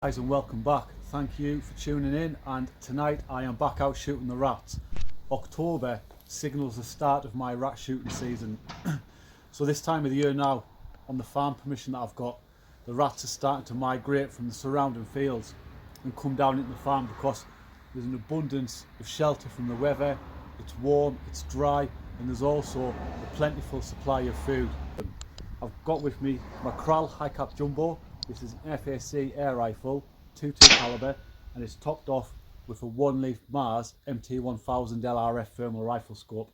Guys, and welcome back. Thank you for tuning in, and tonight I am back out shooting the rats. October signals the start of my rat shooting season. So this time of the year now, on the farm permission that I've got, the rats are starting to migrate from the surrounding fields and come down into the farm because there's an abundance of shelter from the weather. It's warm, it's dry, and there's also a plentiful supply of food. I've got with me my Kral Hi Jumbo. This is an FAC air rifle, 22 caliber, and it's topped off with a Oneleaf Mars MT1000LRF Thermal Rifle Scope.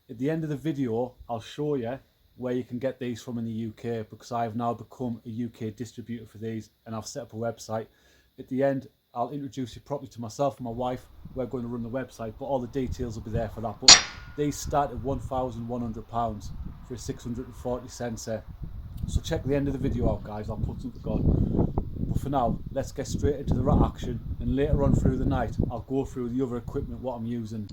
At the end of the video, I'll show you where you can get these from in the UK, because I've now become a UK distributor for these and I've set up a website. At the end, I'll introduce you properly to myself and my wife. We're going to run the website, but all the details will be there for that. But these start at £1,100 for a 640 sensor. So check the end of the video out, guys. I'll put something on. But for now, let's get straight into the rat action, and later on through the night I'll go through the other equipment, what I'm using.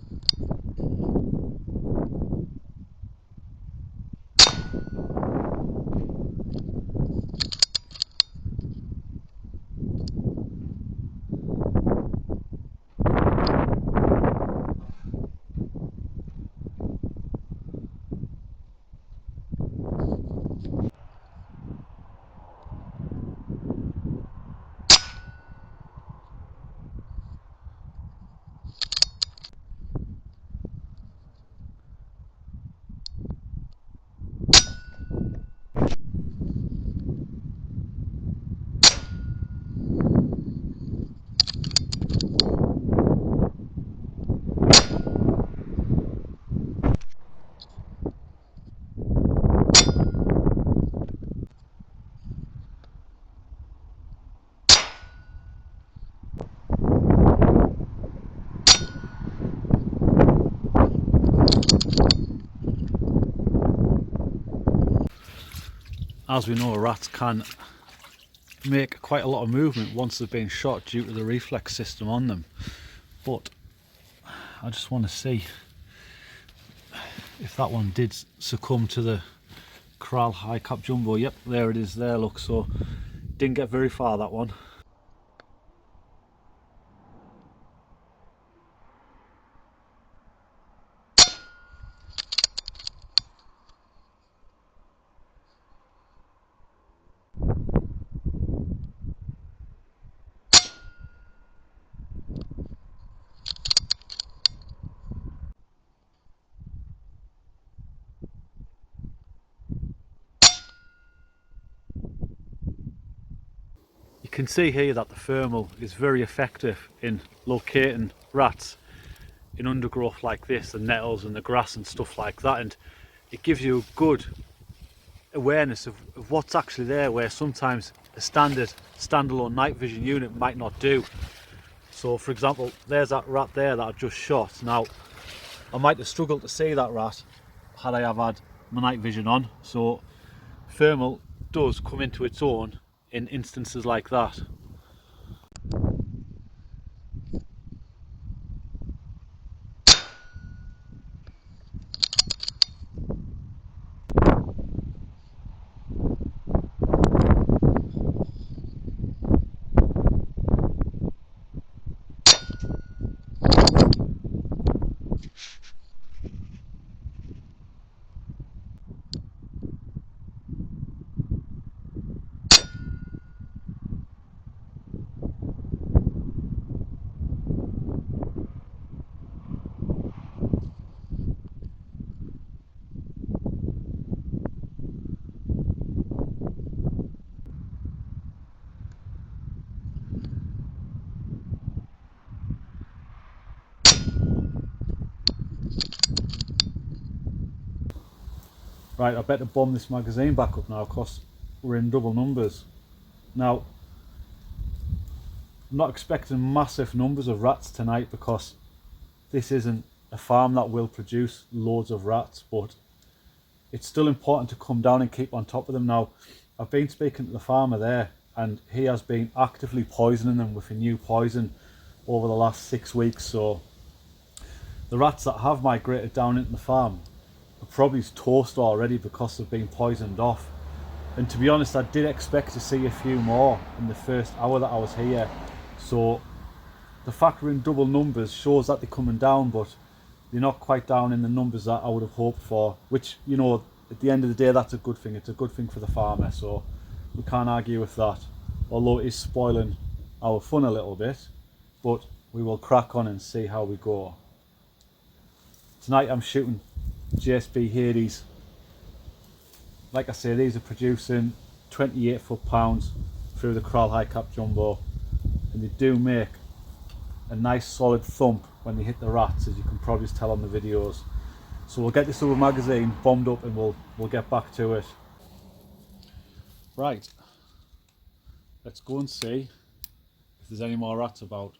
As we know, rats can make quite a lot of movement once they've been shot due to the reflex system on them. But I just want to see if that one did succumb to the Kral Hi Jumbo. Yep, there it is there, look. So didn't get very far, that one. You can see here that the thermal is very effective in locating rats in undergrowth like this, the nettles and the grass and stuff like that, and it gives you a good awareness of what's actually there, where sometimes a standard standalone night vision unit might not do. So for example, there's that rat there that I just shot. Now I might have struggled to see that rat had I have had my night vision on, so thermal does come into its own in instances like that. Right, I better bomb this magazine back up now because we're in double numbers. Now, I'm not expecting massive numbers of rats tonight because this isn't a farm that will produce loads of rats, but it's still important to come down and keep on top of them. Now, I've been speaking to the farmer there, and he has been actively poisoning them with a new poison over the last 6 weeks. So the rats that have migrated down into the farm are probably toast already because they've been poisoned off. And to be honest, I did expect to see a few more in the first hour that I was here. So the fact we're in double numbers shows that they're coming down, but they're not quite down in the numbers that I would have hoped for, which, you know, at the end of the day, that's a good thing. It's a good thing for the farmer, so we can't argue with that, although it is spoiling our fun a little bit. But we will crack on and see how we go. Tonight I'm shooting JSB Hades. Like I say, these are producing 28 foot-pounds through the Kral Hi cap jumbo, and they do make a nice solid thump when they hit the rats, as you can probably tell on the videos. So we'll get this other magazine bombed up and we'll get back to it. Right, let's go and see if there's any more rats about.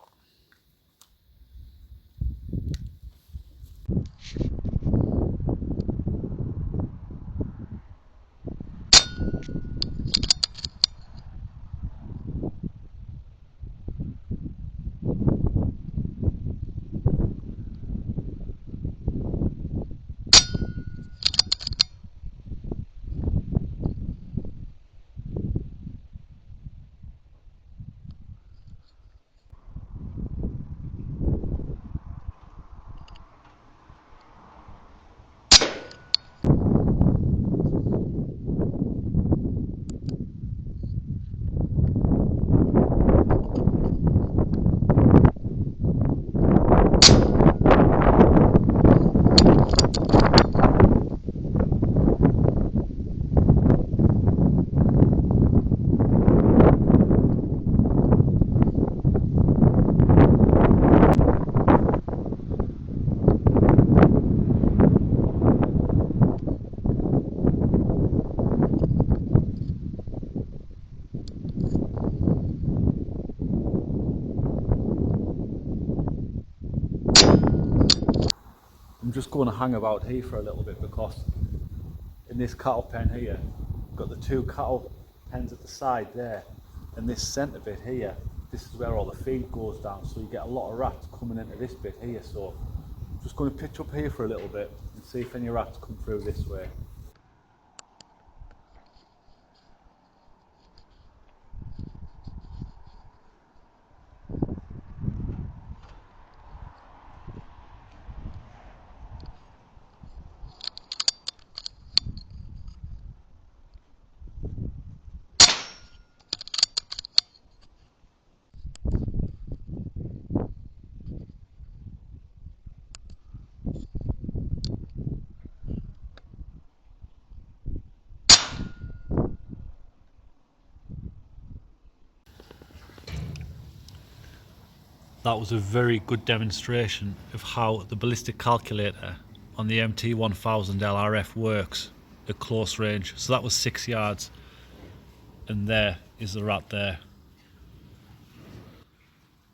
I'm just going to hang about here for a little bit, because in this cattle pen here, we've got the two cattle pens at the side there, and this centre bit here, this is where all the feed goes down, so you get a lot of rats coming into this bit here. So I'm just going to pitch up here for a little bit and see if any rats come through this way. That was a very good demonstration of how the ballistic calculator on the MT1000LRF works at close range. So that was 6 yards, and there is the rat there.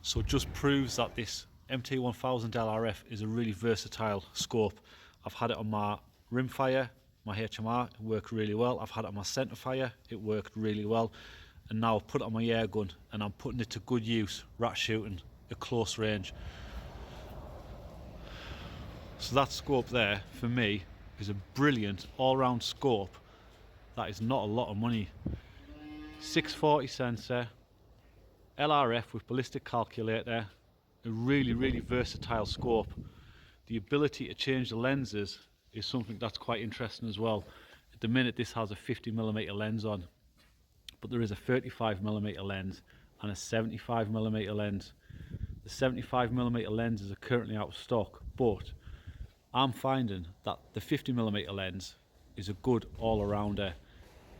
So it just proves that this MT1000LRF is a really versatile scope. I've had it on my rimfire, my HMR, it worked really well. I've had it on my centerfire, it worked really well. And now I've put it on my air gun and I'm putting it to good use, rat shooting at close range. So that scope there, for me, is a brilliant all-round scope. That is not a lot of money. 640 sensor, LRF with ballistic calculator, a really versatile scope. The ability to change the lenses is something that's quite interesting as well. At the minute this has a 50mm lens on, but there is a 35mm lens and a 75mm lens. The 75mm lenses are currently out of stock, but I'm finding that the 50mm lens is a good all-arounder,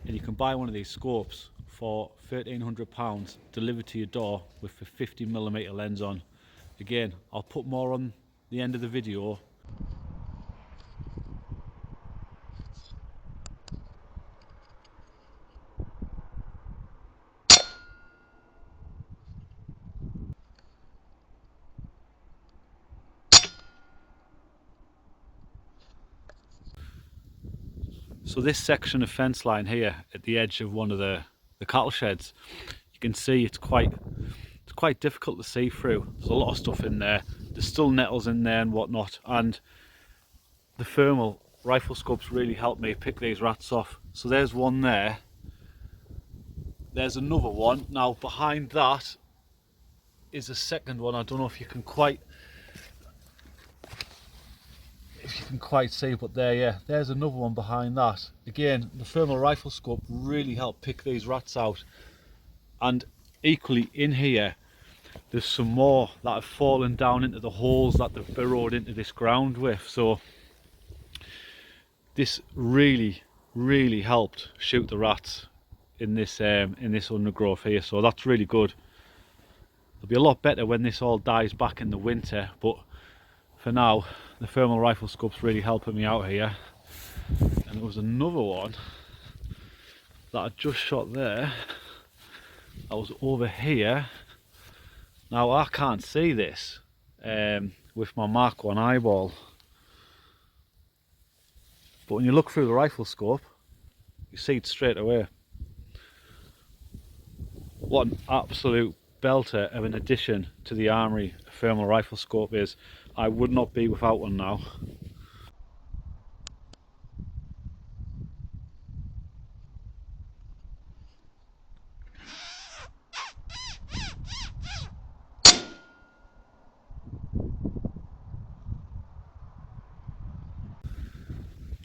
and you can buy one of these scopes for £1,300 delivered to your door with a 50mm lens on. Again, I'll put more on the end of the video. So this section of fence line here at the edge of one of the cattle sheds, you can see it's quite difficult to see through. There's a lot of stuff in there. There's still nettles in there and whatnot, and the thermal rifle scopes really helped me pick these rats off. So there's one there, there's another one. Now behind that is a second one. I don't know if you can quite see, but there, yeah, there's another one behind that. Again, the thermal rifle scope really helped pick these rats out. And equally in here, there's some more that have fallen down into the holes that they've burrowed into this ground with. So this really helped shoot the rats in this undergrowth here. So that's really good. It'll be a lot better when this all dies back in the winter, but for now the thermal rifle scope's really helping me out here. And there was another one that I just shot there that was over here. Now I can't see this with my Mark 1 eyeball, but when you look through the rifle scope you see it straight away. What an absolute belter of an addition to the armoury thermal rifle scope is. I would not be without one now.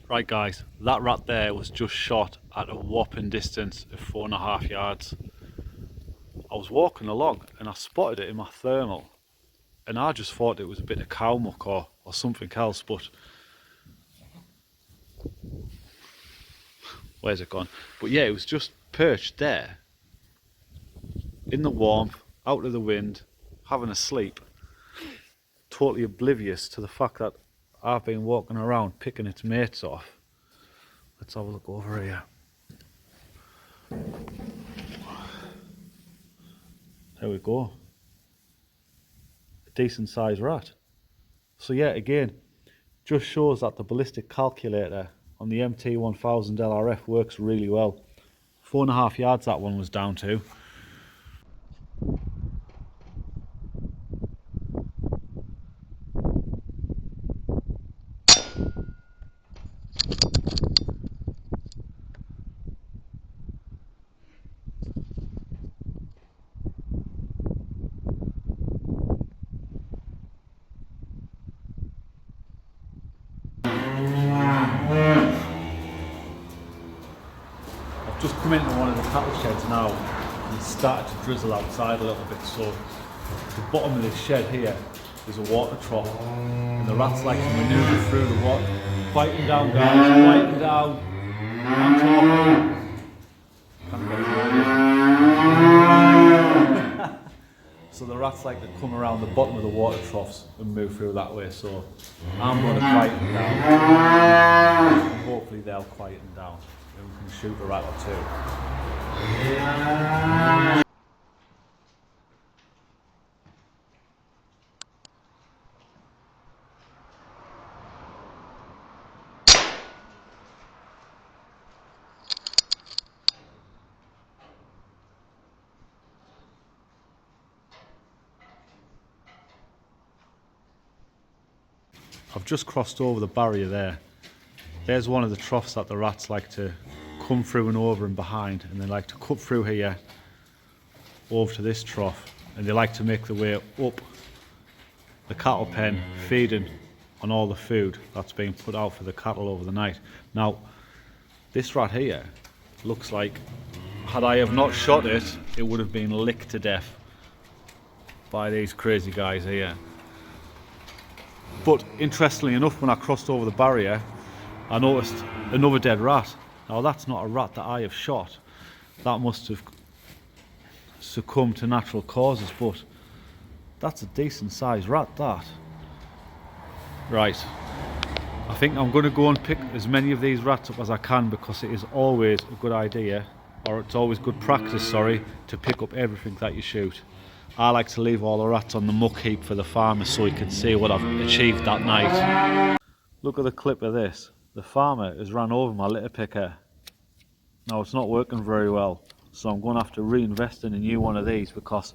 Right guys, that rat there was just shot at a whopping distance of 4.5 yards. I was walking along and I spotted it in my thermal, and I just thought it was a bit of cow muck or something else, but where's it gone? But yeah, it was just perched there in the warmth, out of the wind, having a sleep, totally oblivious to the fact that I've been walking around picking its mates off. Let's have a look over here. There we go. A decent sized rat. So yeah, again, just shows that the ballistic calculator on the MT1000LRF works really well. 4.5 yards that one was down to. I've just come into one of the cattle sheds now and it's started to drizzle outside a little bit, so the bottom of this shed here is a water trough and the rats like to manoeuvre through the water. Quieten down guys, quieten down. I'm talking. Can't get it. So the rats like to come around the bottom of the water troughs and move through that way, so I'm going to quieten down and hopefully they'll quieten down and we can shoot a rat or two. I've just crossed over the barrier there. There's one of the troughs that the rats like to come through and over and behind, and they like to cut through here over to this trough, and they like to make their way up the cattle pen, feeding on all the food that's being put out for the cattle over the night. Now this rat here looks like, had I have not shot it, it would have been licked to death by these crazy guys here. But interestingly enough, when I crossed over the barrier, I noticed another dead rat. Now that's not a rat that I have shot. That must have succumbed to natural causes, but that's a decent sized rat, that. Right, I think I'm going to go and pick as many of these rats up as I can, because it is always a good idea, or it's always good practice, sorry, to pick up everything that you shoot. I like to leave all the rats on the muck heap for the farmer so he can see what I've achieved that night. Look at the clip of this. The farmer has run over my litter picker. Now it's not working very well, so I'm going to have to reinvest in a new one of these because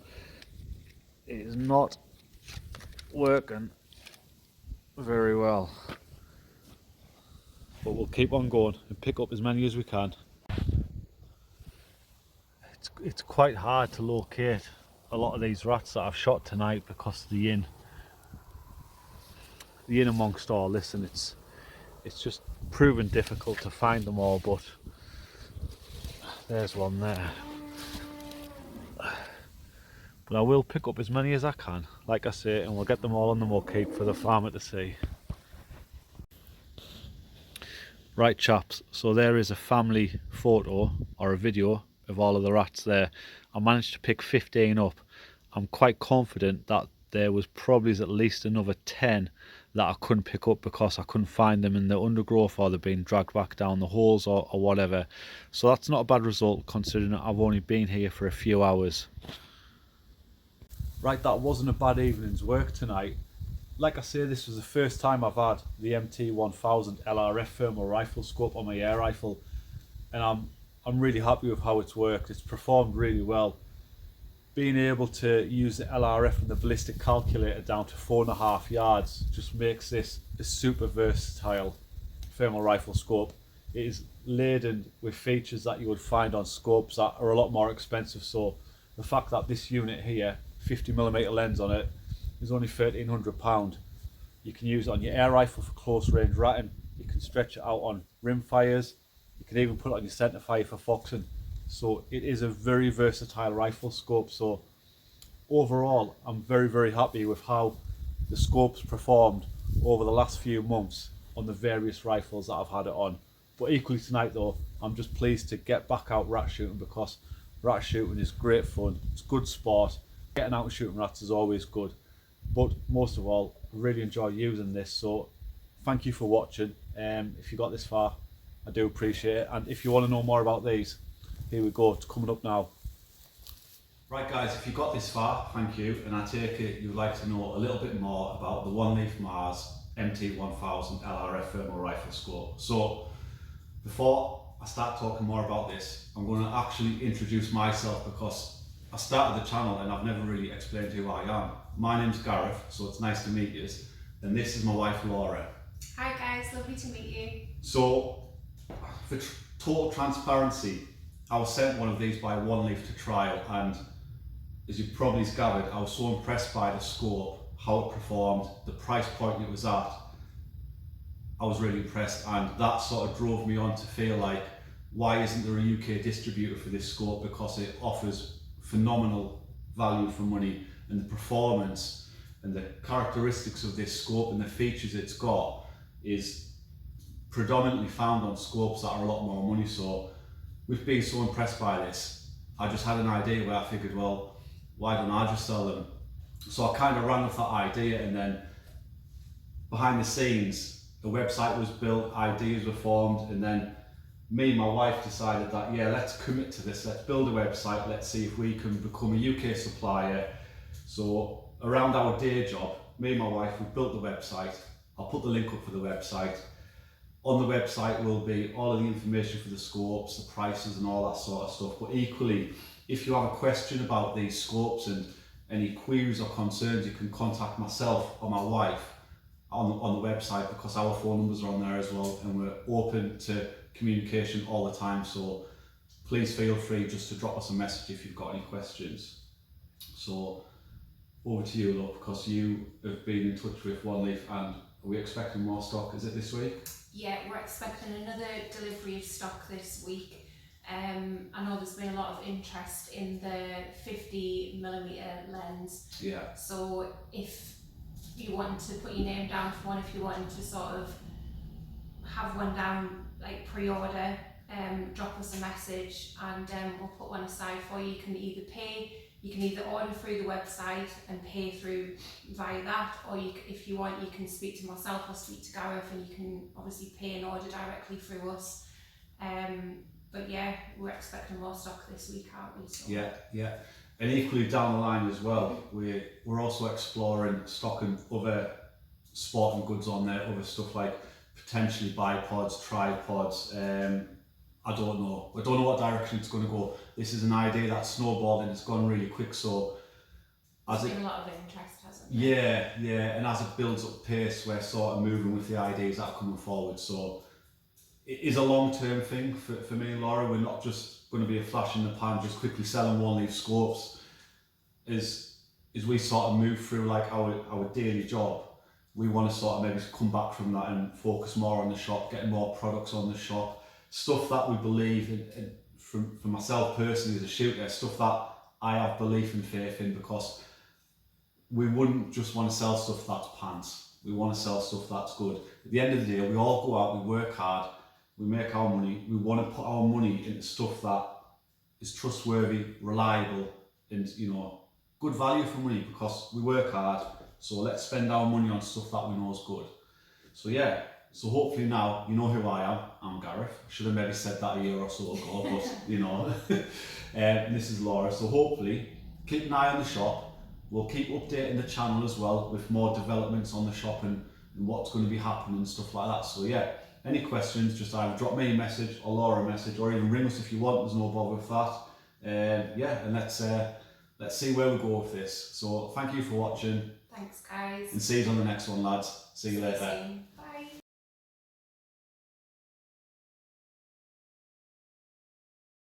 it is not working very well. But we'll keep on going and pick up as many as we can. It's quite hard to locate a lot of these rats that I've shot tonight because of the yin amongst all this, and it's just proven difficult to find them all. But there's one there. But I will pick up as many as I can, like I say, and we'll get them all on the muck heap for the farmer to see. Right chaps, so there is a family photo or a video of all of the rats there. I managed to pick 15 up. I'm quite confident that there was probably at least another 10 that I couldn't pick up because I couldn't find them in the undergrowth, or they're being dragged back down the holes or whatever. So that's not a bad result considering I've only been here for a few hours. Right, that wasn't a bad evening's work tonight. Like I say, this was the first time I've had the MT1000LRF Thermal Rifle Scope on my air rifle, and I'm really happy with how it's worked. It's performed really well. Being able to use the LRF and the ballistic calculator down to 4.5 yards just makes this a super versatile thermal rifle scope. It is laden with features that you would find on scopes that are a lot more expensive, so the fact that this unit here, 50mm lens on it, is only £1,300. You can use it on your air rifle for close range ratting, you can stretch it out on rim fires, you can even put it on your centre fire for foxing. So it is a very versatile rifle scope. So overall, I'm very happy with how the scope's performed over the last few months on the various rifles that I've had it on. But equally tonight though, I'm just pleased to get back out rat shooting, because rat shooting is great fun, it's good sport, getting out and shooting rats is always good. But most of all, I really enjoy using this, so thank you for watching. If you got this far, I do appreciate it, and if you want to know more about these, here we go, it's coming up now. Right guys, if you got this far, thank you, and I take it you'd like to know a little bit more about the Oneleaf Mars MT1000LRF Thermal Rifle Scope. So before I start talking more about this, I'm going to actually introduce myself, because I started the channel and I've never really explained who I am. My name's Gareth, so it's nice to meet you, and this is my wife Laura. Hi guys, lovely to meet you. So for total transparency, I was sent one of these by Oneleaf to trial, and as you probably gathered, I was so impressed by the scope, how it performed, the price point it was at. I was really impressed, and that sort of drove me on to feel like, why isn't there a UK distributor for this scope? Because it offers phenomenal value for money, and the performance and the characteristics of this scope and the features it's got is predominantly found on scopes that are a lot more money. So with being so impressed by this, I just had an idea where I figured, well, why don't I just sell them? So I kind of ran with that idea, and then behind the scenes, a website was built, ideas were formed, and then me and my wife decided that, yeah, let's commit to this, let's build a website, let's see if we can become a UK supplier. So around our day job, me and my wife, we built the website. I'll put the link up for the website. On the website will be all of the information for the scopes, the prices and all that sort of stuff. But equally, if you have a question about these scopes and any queries or concerns, you can contact myself or my wife on the website, because our phone numbers are on there as well, and we're open to communication all the time. So please feel free just to drop us a message if you've got any questions. So over to you, look, because you have been in touch with Oneleaf, and are we expecting more stock? Is it this week? Yeah, we're expecting another delivery of stock this week. I know there's been a lot of interest in the 50mm lens. Yeah. So if you want to put your name down for one, if you want to sort of have one down, like pre-order, drop us a message, and we'll put one aside for you. You can either order through the website and pay through via that, or if you want, you can speak to myself or speak to Gareth, and you can obviously pay an order directly through us. But yeah, we're expecting more stock this week, aren't we? So. Yeah. And equally down the line as well, we're also exploring stocking other sporting goods on there, other stuff like potentially bipods, tripods. I don't know what direction it's going to go. This is an idea that's snowballed and it's gone really quick. So there's been a lot of interest, hasn't there? Yeah, and as it builds up pace, we're sort of moving with the ideas that are coming forward. So it is a long-term thing for me and Laura. We're not just going to be a flash in the pan, just quickly selling Oneleaf scopes. As we sort of move through like our daily job, we want to sort of maybe come back from that and focus more on the shop, getting more products on the shop, stuff that we believe in for myself personally as a shooter, stuff that I have belief and faith in, because we wouldn't just want to sell stuff that's pants. We want to sell stuff that's good. At the end of the day, we all go out, we work hard, we make our money, we want to put our money into stuff that is trustworthy, reliable, and good value for money, because we work hard. So let's spend our money on stuff that we know is good. So yeah, so hopefully now you know who I am. I'm Gareth. I should have maybe said that a year or so ago, but and this is Laura. So hopefully keep an eye on the shop. We'll keep updating the channel as well with more developments on the shop and what's going to be happening and stuff like that. So yeah, any questions, just either drop me a message or Laura a message, or even ring us if you want. There's no bother with that. Yeah, and let's see where we go with this. So thank you for watching. Thanks, guys. And see you on the next one, lads. See you later. Soon.